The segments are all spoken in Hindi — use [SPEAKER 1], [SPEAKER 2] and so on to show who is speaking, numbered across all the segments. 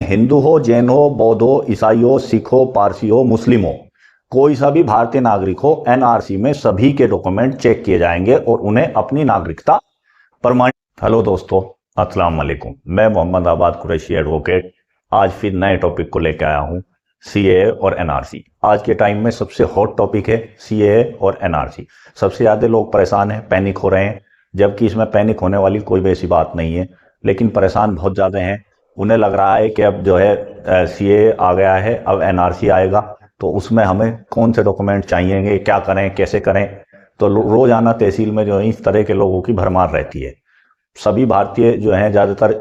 [SPEAKER 1] हिंदू हो, जैन हो, बौद्ध हो, ईसाई हो, सिख हो, पारसी हो, मुस्लिम हो, कोई सा भी भारतीय नागरिक हो, एनआरसी में सभी के डॉक्यूमेंट चेक किए जाएंगे और उन्हें अपनी नागरिकता प्रमाणित। हेलो दोस्तों, अस्सलाम वालेकुम। मैं मोहम्मद आबाद कुरैशी एडवोकेट आज फिर नए टॉपिक को लेकर आया हूं, सीएए और एनआरसी। आज के टाइम में सबसे हॉट टॉपिक है सीएए और एनआरसी। सबसे ज्यादा लोग परेशान हैं, पैनिक हो रहे हैं, जबकि इसमें पैनिक होने वाली कोई भी ऐसी बात नहीं है, लेकिन परेशान बहुत ज्यादा हैं। उन्हें लग रहा है कि अब जो है सीएए आ गया है, अब एनआरसी आएगा, तो उसमें हमें कौन से डॉक्यूमेंट चाहिएंगे, क्या करें, कैसे करें। तो रोजाना तहसील में जो है इस तरह के लोगों की भरमार रहती है। सभी भारतीय जो हैं, ज्यादातर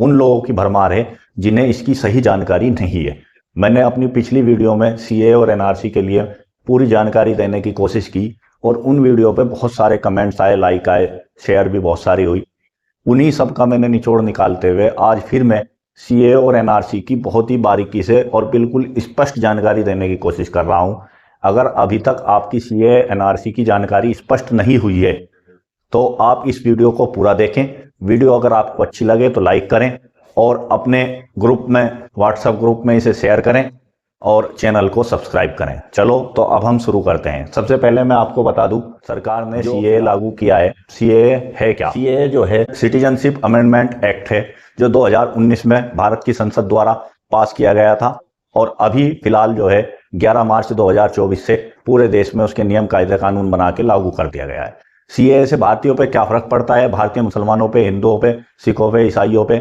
[SPEAKER 1] उन लोगों की भरमार है जिन्हें इसकी सही जानकारी नहीं है। मैंने अपनी पिछली वीडियो में सीएए और एनआरसी के लिए पूरी जानकारी देने की कोशिश की और उन वीडियो पे बहुत सारे कमेंट्स आए, लाइक आए, शेयर भी बहुत सारी हुई। उन्हीं सब का मैंने निचोड़ निकालते हुए आज फिर मैं सीएए और एनआरसी की बहुत ही बारीकी से और बिल्कुल स्पष्ट जानकारी देने की कोशिश कर रहा हूं। अगर अभी तक आपकी सीएए एनआरसी की जानकारी स्पष्ट नहीं हुई है तो आप इस वीडियो को पूरा देखें। वीडियो अगर आपको अच्छी लगे तो लाइक करें और अपने ग्रुप में, व्हाट्सएप ग्रुप में इसे शेयर करें और चैनल को सब्सक्राइब करें। चलो तो अब हम शुरू करते हैं। सबसे पहले मैं आपको बता दूं, सरकार ने सीएए लागू किया है। सीएए है क्या? सीएए जो है सिटीजनशिप अमेंडमेंट एक्ट है, जो 2019 में भारत की संसद द्वारा पास किया गया था और अभी फिलहाल जो है 11 मार्च 2024 से पूरे देश में उसके नियम कायदे कानून बना के लागू कर दिया गया है। सीएए से भारतीयों पे क्या फर्क पड़ता है, भारतीय मुसलमानों पे, हिंदुओं पे, सिखों पे, ईसाइयों पे,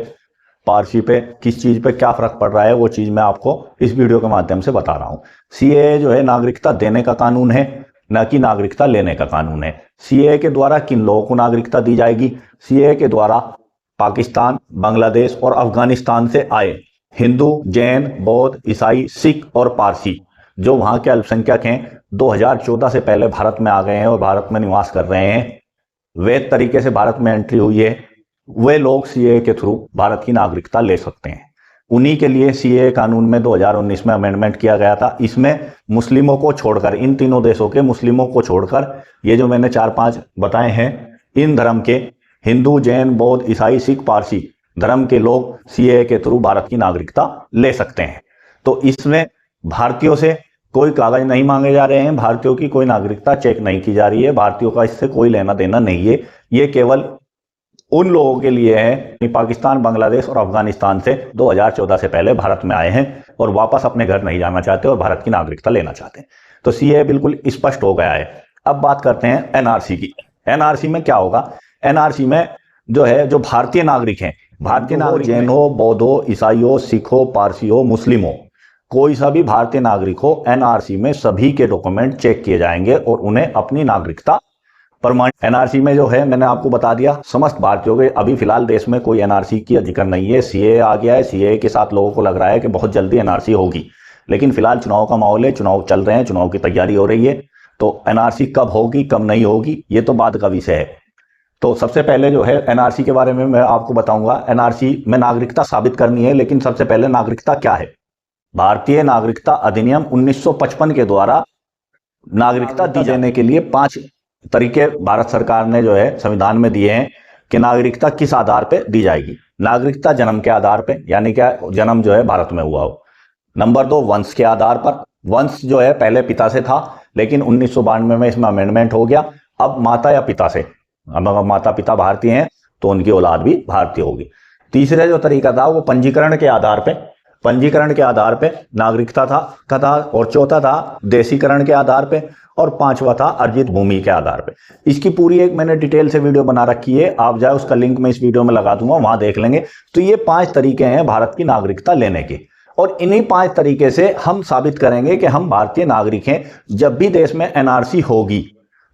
[SPEAKER 1] पारसी पे, किस चीज पे क्या फर्क पड़ रहा है, वो चीज मैं आपको इस वीडियो के माध्यम से बता रहा हूं। सीएए जो है नागरिकता देने का कानून है, न कि नागरिकता लेने का कानून है। सीएए के द्वारा किन लोगों को नागरिकता दी जाएगी? सीएए के द्वारा पाकिस्तान, बांग्लादेश और अफगानिस्तान से आए हिंदू, जैन, बौद्ध, ईसाई, सिख और पारसी जो वहां के अल्पसंख्यक हैं, 2014 से पहले भारत में आ गए हैं और भारत में निवास कर रहे हैं, वैध तरीके से भारत में एंट्री हुई है, वे लोग सीएए के थ्रू भारत की नागरिकता ले सकते हैं। उन्हीं के लिए सीएए कानून में 2019 में अमेंडमेंट किया गया था। इसमें मुस्लिमों को छोड़कर, इन तीनों देशों के मुस्लिमों को छोड़कर, ये जो मैंने 4-5 बताए हैं, इन धर्म के हिंदू, जैन, बौद्ध, ईसाई, सिख, पारसी धर्म के लोग सीएए के थ्रू भारत की नागरिकता ले सकते हैं। तो इसमें भारतीयों से कोई कागज नहीं मांगे जा रहे हैं, भारतीयों की कोई नागरिकता चेक नहीं की जा रही है, भारतीयों का इससे कोई लेना देना नहीं है। ये केवल उन लोगों के लिए है पाकिस्तान, बांग्लादेश और अफगानिस्तान से 2014 से पहले भारत में आए हैं और वापस अपने घर नहीं जाना चाहते और भारत की नागरिकता लेना चाहते हैं। तो सीए बिल्कुल स्पष्ट हो गया है। अब बात करते हैं एनआरसी की। एनआरसी में क्या होगा? एनआरसी में जो है, जो भारतीय नागरिक हैं, भारतीय नागरिक जैन हो, बौद्ध हो, ईसाई हो, सिख हो, पारसी हो, मुस्लिम हो, कोई सा भी भारतीय नागरिक हो, एनआरसी में सभी के डॉक्यूमेंट चेक किए जाएंगे और उन्हें अपनी नागरिकता प्रमाणित। एनआरसी में जो है, मैंने आपको बता दिया, समस्त भारतीयों के, अभी फिलहाल देश में कोई एनआरसी की जिक्र नहीं है। सीएए आ गया है, सीएए के साथ लोगों को लग रहा है कि बहुत जल्दी एनआरसी होगी, लेकिन फिलहाल चुनाव का माहौल है, चुनाव चल रहे हैं, चुनाव की तैयारी हो रही है, तो एनआरसी कब होगी कब नहीं होगी ये तो बाद का विषय है। तो सबसे पहले जो है एनआरसी के बारे में मैं आपको बताऊंगा। एनआरसी में नागरिकता साबित करनी है, लेकिन सबसे पहले नागरिकता क्या है? भारतीय नागरिकता अधिनियम 1955 के द्वारा नागरिकता दी जाने के लिए 5 तरीके भारत सरकार ने जो है संविधान में दिए हैं कि नागरिकता किस आधार पे दी जाएगी। नागरिकता जन्म के आधार पे, यानी क्या, जन्म जो है भारत में हुआ हो। नंबर 2, वंश के आधार पर। वंश जो है पहले पिता से था, लेकिन 1992 में इसमें अमेंडमेंट हो गया, अब माता या पिता से। अब अगर माता पिता भारतीय हैं तो उनकी औलाद भी भारतीय होगी। तीसरा जो तरीका था वो पंजीकरण के आधार पे, पंजीकरण के आधार पे नागरिकता था और चौथा था देशीकरण के आधार पे और 5वां था अर्जित भूमि के आधार पे। इसकी पूरी एक मैंने डिटेल से वीडियो बना रखी है, आप जाए, उसका लिंक मैं इस वीडियो में लगा दूंगा, वहां देख लेंगे। तो ये 5 तरीके हैं भारत की नागरिकता लेने के और इन्हीं 5 तरीके से हम साबित करेंगे कि हम भारतीय नागरिक हैं। जब भी देश में एनआरसी होगी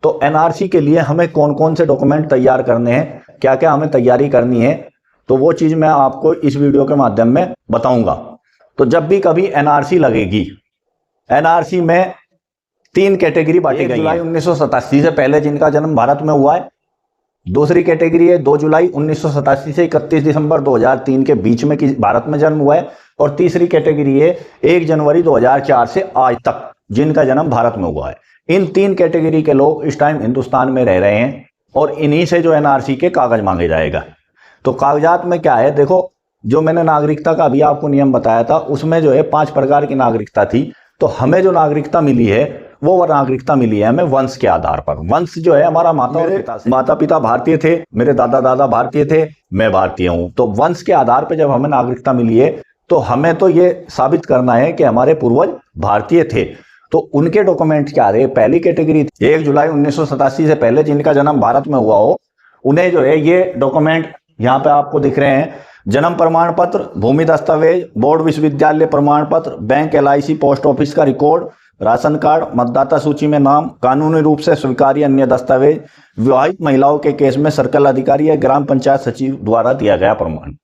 [SPEAKER 1] तो एनआरसी के लिए हमें कौन कौन से डॉक्यूमेंट तैयार करने हैं, क्या क्या हमें तैयारी करनी है, तो वो चीज मैं आपको इस वीडियो के माध्यम में बताऊंगा। तो जब भी कभी एनआरसी लगेगी, एनआरसी में 3 कैटेगरी बांटी गई है। जुलाई 1987 से पहले जिनका जन्म भारत में हुआ है, दूसरी कैटेगरी है 2 जुलाई 1987 से 31 दिसंबर 2003 के बीच में भारत में जन्म हुआ है, और तीसरी कैटेगरी है 1 जनवरी 2004 से आज तक जिनका जन्म भारत में हुआ है। इन 3 कैटेगरी के लोग इस टाइम हिंदुस्तान में रह रहे हैं और इन्हीं से जो एनआरसी के कागज मांगे जाएगा। तो कागजात में क्या है, देखो, जो मैंने नागरिकता का अभी आपको नियम बताया था, उसमें जो है 5 प्रकार की नागरिकता थी। तो हमें जो नागरिकता मिली है वो नागरिकता मिली है हमें वंश के आधार पर। वंश जो है हमारा माता पिता भारतीय थे, मेरे दादा दादा भारतीय थे, मैं भारतीय हूं। तो वंश के आधार पर जब हमें नागरिकता मिली है तो हमें तो ये साबित करना है कि हमारे पूर्वज भारतीय थे। तो उनके डॉक्यूमेंट क्या रहे? पहली कैटेगरी 1 जुलाई 1987 से पहले जिनका जन्म भारत में हुआ हो, उन्हें जो है ये डॉक्यूमेंट यहाँ पे आपको दिख रहे हैं, जन्म प्रमाण पत्र, भूमि दस्तावेज, बोर्ड विश्वविद्यालय प्रमाण पत्र, बैंक LIC पोस्ट ऑफिस का रिकॉर्ड, राशन कार्ड, मतदाता सूची में नाम, कानूनी रूप से स्वीकार्य अन्य दस्तावेज, विवाहित महिलाओं के केस में सर्कल अधिकारी या ग्राम पंचायत सचिव द्वारा दिया गया प्रमाण।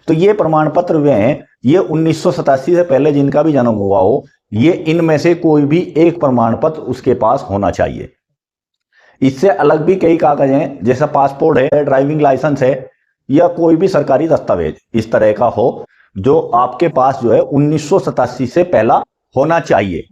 [SPEAKER 1] तो ये प्रमाण पत्र वे हैं, ये 1987 से पहले जिनका भी जन्म हुआ हो, ये इनमें से कोई भी एक प्रमाण पत्र उसके पास होना चाहिए। इससे अलग भी कई कागज हैं, जैसे पासपोर्ट है, ड्राइविंग लाइसेंस है, या कोई भी सरकारी दस्तावेज इस तरह का हो जो आपके पास जो है 1987 से पहला होना चाहिए।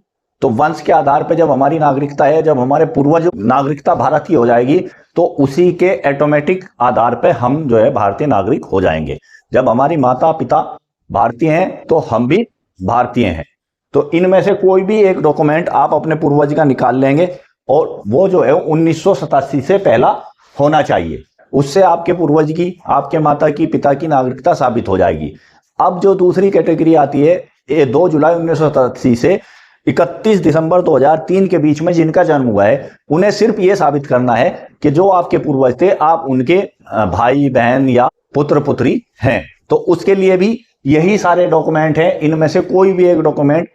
[SPEAKER 1] तो वंश के आधार पर जब हमारी नागरिकता है, जब हमारे पूर्वज नागरिकता भारत की हो जाएगी, तो उसी के ऑटोमेटिक आधार पर हम जो है भारतीय नागरिक हो जाएंगे। जब हमारी माता पिता भारतीय हैं तो हम भी भारतीय हैं। तो इनमें से कोई भी एक डॉक्यूमेंट आप अपने पूर्वज का निकाल लेंगे और वो जो है 1987 से पहला होना चाहिए। उससे आपके पूर्वज की, आपके माता की, पिता की नागरिकता साबित हो जाएगी। अब जो दूसरी कैटेगरी आती है, ये 2 जुलाई 1987 से 31 दिसंबर 2003 के बीच में जिनका जन्म हुआ है, उन्हें सिर्फ ये साबित करना है कि जो आपके पूर्वज थे आप उनके भाई बहन या पुत्र पुत्री हैं। तो उसके लिए भी यही सारे डॉक्यूमेंट हैं। इनमें से कोई भी एक डॉक्यूमेंट,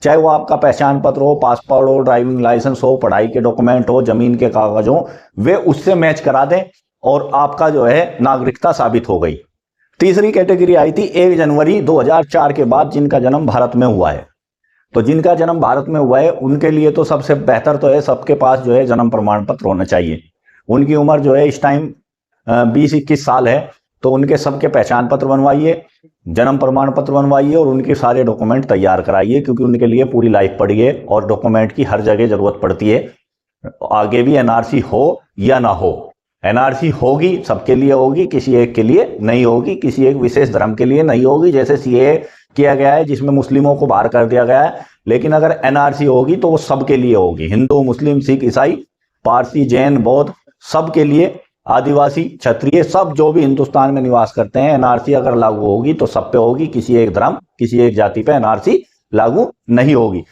[SPEAKER 1] चाहे वो आपका पहचान पत्र हो, पासपोर्ट हो, ड्राइविंग लाइसेंस हो, पढ़ाई के डॉक्यूमेंट हो, जमीन के कागज हो, वे उससे मैच करा दें और आपका जो है नागरिकता साबित हो गई। तीसरी कैटेगरी आई थी 1 जनवरी 2004 के बाद जिनका जन्म भारत में हुआ है। तो जिनका जन्म भारत में हुआ है उनके लिए तो सबसे बेहतर तो है सबके पास जो है जन्म प्रमाण पत्र होना चाहिए। उनकी उम्र जो है इस टाइम 20-21 साल है, तो उनके सबके पहचान पत्र बनवाइए, जन्म प्रमाण पत्र बनवाइए और उनके सारे डॉक्यूमेंट तैयार कराइए, क्योंकि उनके लिए पूरी लाइफ पड़ी है और डॉक्यूमेंट की हर जगह जरूरत पड़ती है। आगे भी NRC हो या ना हो, NRC होगी सबके लिए होगी, किसी एक के लिए नहीं होगी, किसी एक विशेष धर्म के लिए नहीं होगी। जैसे CAA किया गया है जिसमें मुस्लिमों को बाहर कर दिया गया है, लेकिन अगर NRC होगी तो वो सबके लिए होगी, हिंदू, मुस्लिम, सिख, ईसाई, पारसी, जैन, बौद्ध, सबके लिए, आदिवासी, क्षत्रिय, सब जो भी हिंदुस्तान में निवास करते हैं, NRC अगर लागू होगी तो सब पे होगी, किसी एक धर्म, किसी एक जाति पे NRC लागू नहीं होगी।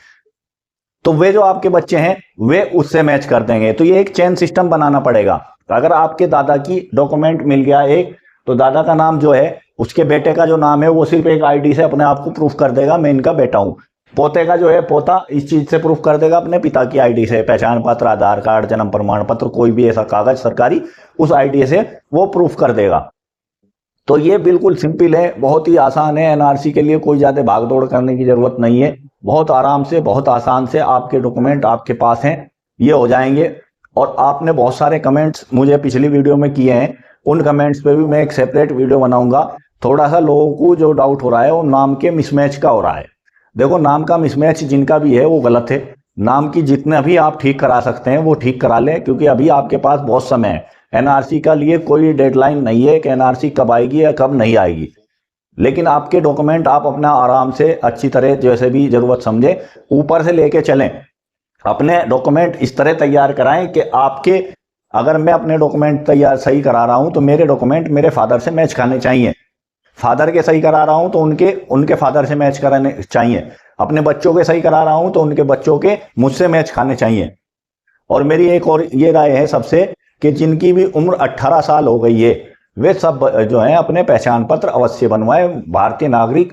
[SPEAKER 1] तो वे जो आपके बच्चे हैं वे उससे मैच कर देंगे। तो ये एक चेन सिस्टम बनाना पड़ेगा। अगर आपके दादा की डॉक्यूमेंट मिल गया एक, तो दादा का नाम जो है, उसके बेटे का जो नाम है वो सिर्फ एक ID से अपने आप को प्रूफ कर देगा मैं इनका बेटा हूं। पोते का जो है पोता इस चीज से प्रूफ कर देगा अपने पिता की ID से, पहचान पत्र, आधार कार्ड, जन्म प्रमाण पत्र, कोई भी ऐसा कागज सरकारी, उस ID से वो प्रूफ कर देगा। तो ये बिल्कुल सिंपल है, बहुत ही आसान है। NRC के लिए कोई ज्यादा भागदौड़ करने की जरूरत नहीं है। बहुत आराम से, बहुत आसान से आपके डॉक्यूमेंट आपके पास हैं, ये हो जाएंगे। और आपने बहुत सारे कमेंट्स मुझे पिछली वीडियो में किए हैं, उन कमेंट्स पे भी मैं एक सेपरेट वीडियो बनाऊंगा। थोड़ा सा लोगों को जो डाउट हो रहा है वो नाम के मिसमैच का हो रहा है। देखो, नाम का मिसमैच जिनका भी है वो गलत है। नाम की जितना भी आप ठीक करा सकते हैं वो ठीक करा लें, क्योंकि अभी आपके पास बहुत समय है। NRC का लिए कोई डेडलाइन नहीं है कि NRC कब आएगी या कब नहीं आएगी, लेकिन आपके डॉक्यूमेंट आप अपना आराम से अच्छी तरह जैसे भी जरूरत समझे ऊपर से लेके चलें। अपने डॉक्यूमेंट इस तरह तैयार कराएं कि आपके, अगर मैं अपने डॉक्यूमेंट तैयार सही करा रहा हूं तो मेरे डॉक्यूमेंट मेरे फादर से मैच खाने चाहिए। फादर के सही करा रहा हूं तो उनके फादर से मैच कराने चाहिए। अपने बच्चों के सही करा रहा हूं तो उनके बच्चों के मुझसे मैच खाने चाहिए। और मेरी एक और ये राय है सबसे, कि जिनकी भी उम्र 18 साल हो गई है वे सब जो है अपने पहचान पत्र अवश्य बनवाएं। भारतीय नागरिक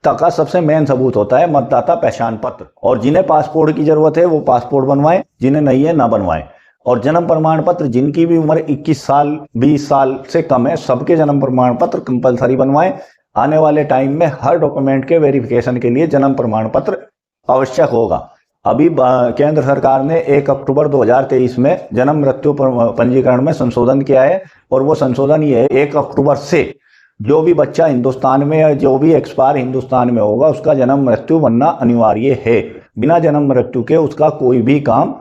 [SPEAKER 1] का सबसे मेन सबूत होता है मतदाता पहचान पत्र। और जिन्हें पासपोर्ट की जरूरत है वो पासपोर्ट बनवाएं, जिन्हें नहीं है ना बनवाएं। और जन्म प्रमाण पत्र जिनकी भी उम्र 21 साल 20 साल से कम है, सबके जन्म प्रमाण पत्र कंपलसरी बनवाएं। आने वाले टाइम में हर डॉक्यूमेंट के वेरिफिकेशन के लिए जन्म प्रमाण पत्र आवश्यक होगा। अभी केंद्र सरकार ने 1 अक्टूबर 2023 में जन्म मृत्यु पंजीकरण में संशोधन किया है, और वो संशोधन ये है 1 अक्टूबर से जो भी बच्चा हिंदुस्तान में या जो भी एक्सपायर हिंदुस्तान में होगा उसका जन्म मृत्यु बनना अनिवार्य है। बिना जन्म मृत्यु के उसका कोई भी काम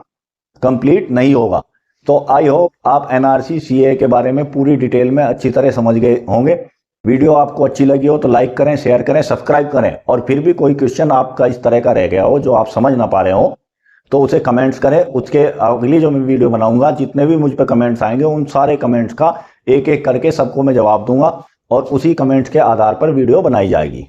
[SPEAKER 1] कंप्लीट नहीं होगा। तो आई होप आप NRC CAA के बारे में पूरी डिटेल में अच्छी तरह समझ गए होंगे। वीडियो आपको अच्छी लगी हो तो लाइक करें, शेयर करें, सब्सक्राइब करें। और फिर भी कोई क्वेश्चन आपका इस तरह का रह गया हो जो आप समझ ना पा रहे हो तो उसे कमेंट्स करें। उसके अगली जो मैं वीडियो बनाऊंगा, जितने भी मुझ पर कमेंट्स आएंगे उन सारे कमेंट्स का एक एक करके सबको मैं जवाब दूंगा और उसी कमेंट्स के आधार पर वीडियो बनाई जाएगी।